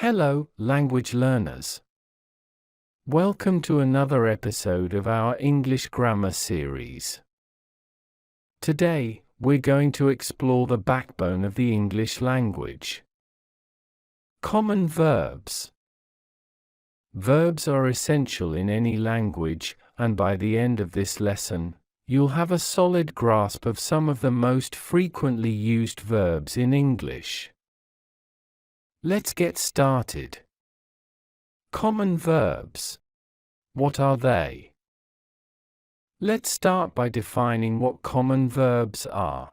Hello, language learners. Welcome to another episode of our English grammar series. Today, we're going to explore the backbone of the English language. Common verbs. Verbs are essential in any language, and by the end of this lesson, you'll have a solid grasp of some of the most frequently used verbs in English. Let's get started. Common verbs. What are they? Let's start by defining what common verbs are.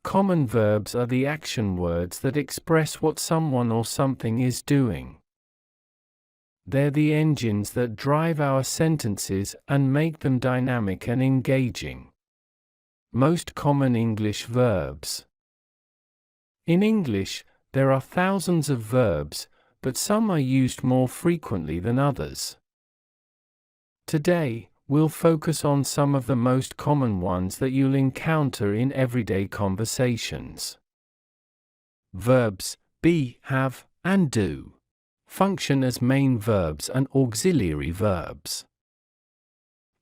Common verbs are the action words that express what someone or something is doing. They're the engines that drive our sentences and make them dynamic and engaging. Most common English verbs. In English, there are thousands of verbs, but some are used more frequently than others. Today, we'll focus on some of the most common ones that you'll encounter in everyday conversations. Verbs be, have, and do function as main verbs and auxiliary verbs.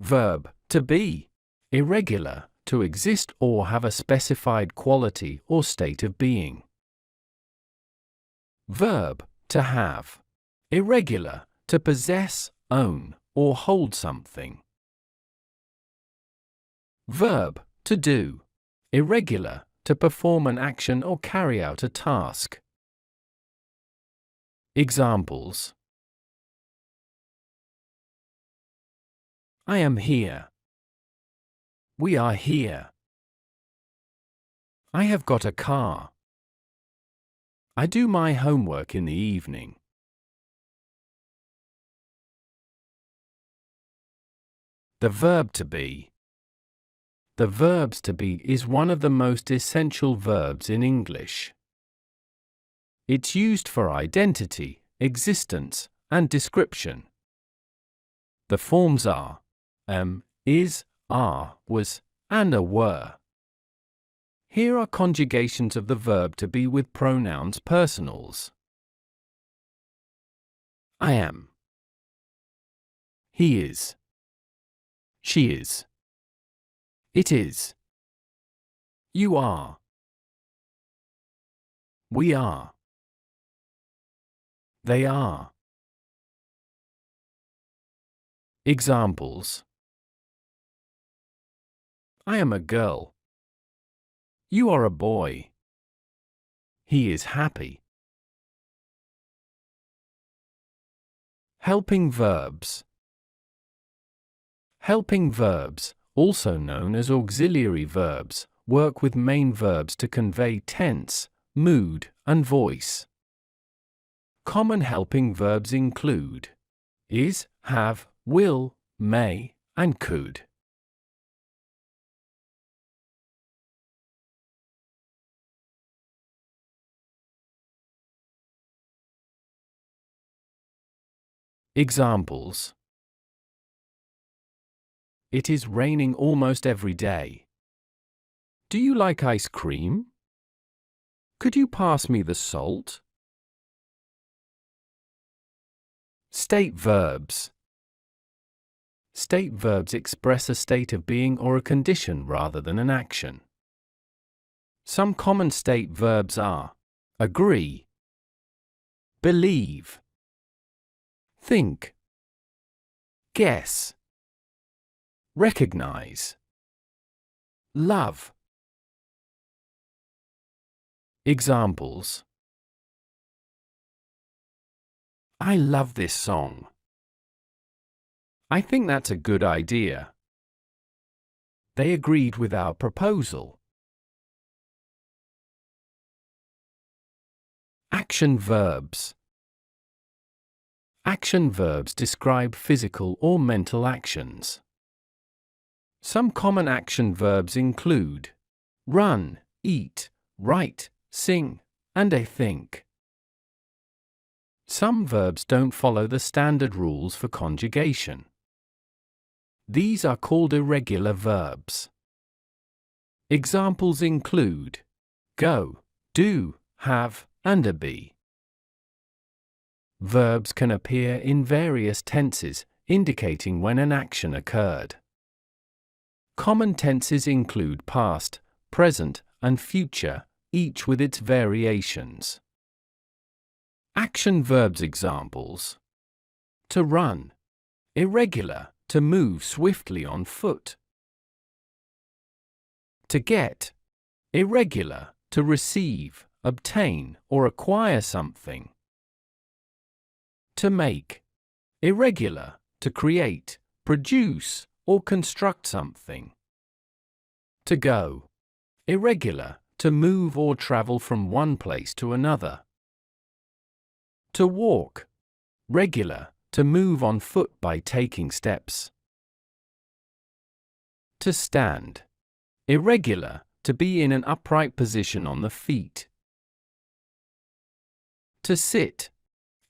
Verb to be, irregular, to exist or have a specified quality or state of being. Verb to have, irregular, to possess, own, or hold something. Verb to do, irregular, to perform an action or carry out a task. Examples: I am here. We are here. I have got a car. I do my homework in the evening. The verb to be. The verbs to be is one of the most essential verbs in English. It's used for identity, existence, and description. The forms are am, is, are, was, and a were. Here are conjugations of the verb to be with pronouns personals. I am. He is. She is. It is. You are. We are. They are. Examples: I am a girl. You are a boy. He is happy. Helping verbs. Helping verbs, also known as auxiliary verbs, work with main verbs to convey tense, mood, and voice. Common helping verbs include is, have, will, may, and could. Examples: It is raining almost every day. Do you like ice cream? Could you pass me the salt? State verbs. State verbs express a state of being or a condition rather than an action. Some common state verbs are agree, believe, think, guess, recognize, love. Examples: I love this song. I think that's a good idea. They agreed with our proposal. Action verbs. Action verbs describe physical or mental actions. Some common action verbs include run, eat, write, sing, and I think. Some verbs don't follow the standard rules for conjugation. These are called irregular verbs. Examples include go, do, have, and be. verbs can appear in various tenses, indicating when an action occurred. Common tenses include past, present, and future, each with its variations. Action verbs examples: to run, irregular, to move swiftly on foot. To get, irregular, to receive, obtain, or acquire something. To make, irregular, to create, produce, or construct something. To go, irregular, to move or travel from one place to another. To walk, regular, to move on foot by taking steps. To stand, irregular, to be in an upright position on the feet. To sit,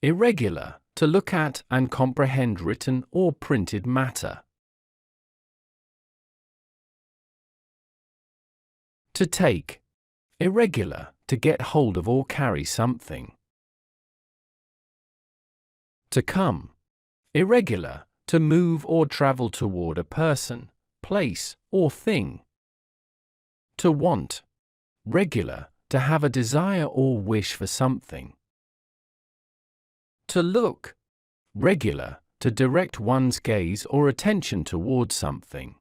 irregular, to look at and comprehend written or printed matter. To take, irregular, to get hold of or carry something. To come, irregular, to move or travel toward a person, place, or thing. To want, regular, to have a desire or wish for something. To look, regular, to direct one's gaze or attention toward something.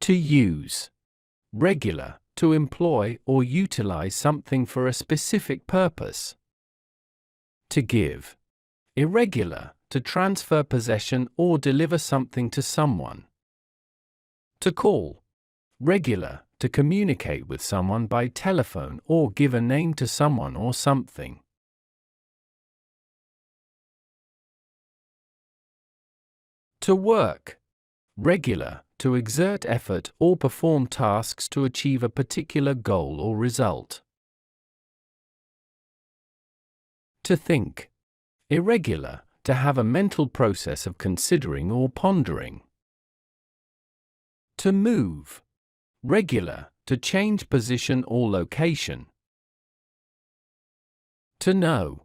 To use, regular, to employ or utilize something for a specific purpose. To give, irregular, to transfer possession or deliver something to someone. To call, regular, to communicate with someone by telephone or give a name to someone or something. To work, regular, to exert effort or perform tasks to achieve a particular goal or result. To think, irregular, to have a mental process of considering or pondering. To move, regular, to change position or location. To know,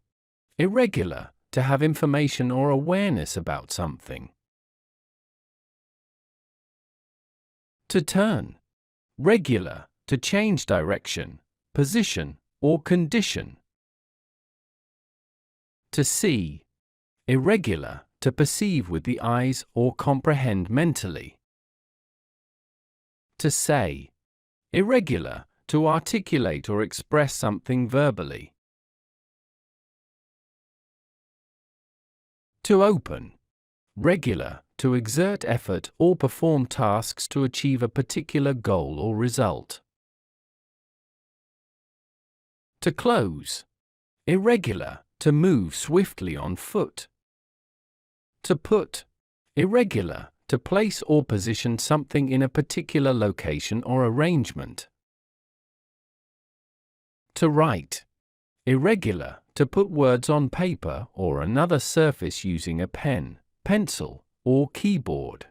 irregular, to have information or awareness about something. To turn, regular, to change direction, position, or condition. To see, irregular, to perceive with the eyes or comprehend mentally. To say, irregular, to articulate or express something verbally. To open, regular, to exert effort or perform tasks to achieve a particular goal or result. To close, irregular, to move swiftly on foot. To put, irregular, to place or position something in a particular location or arrangement. To write, irregular, to put words on paper or another surface using a pen, pencil, or keyboard.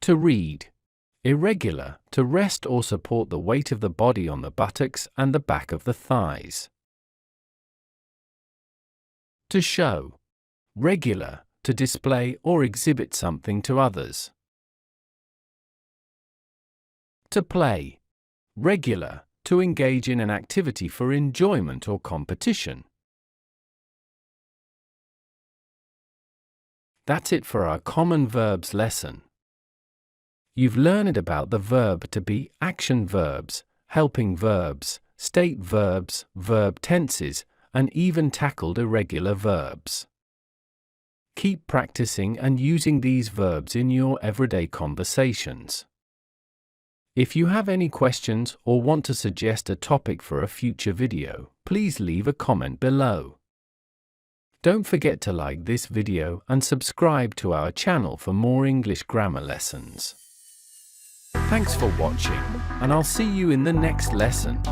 To read, irregular, to rest or support the weight of the body on the buttocks and the back of the thighs. To show, regular, to display or exhibit something to others. To play, regular, to engage in an activity for enjoyment or competition. That's it for our Common Verbs lesson. You've learned about the verb to be, action verbs, helping verbs, state verbs, verb tenses, and even tackled irregular verbs. Keep practicing and using these verbs in your everyday conversations. If you have any questions or want to suggest a topic for a future video, please leave a comment below. Don't forget to like this video and subscribe to our channel for more English grammar lessons. Thanks for watching, and I'll see you in the next lesson.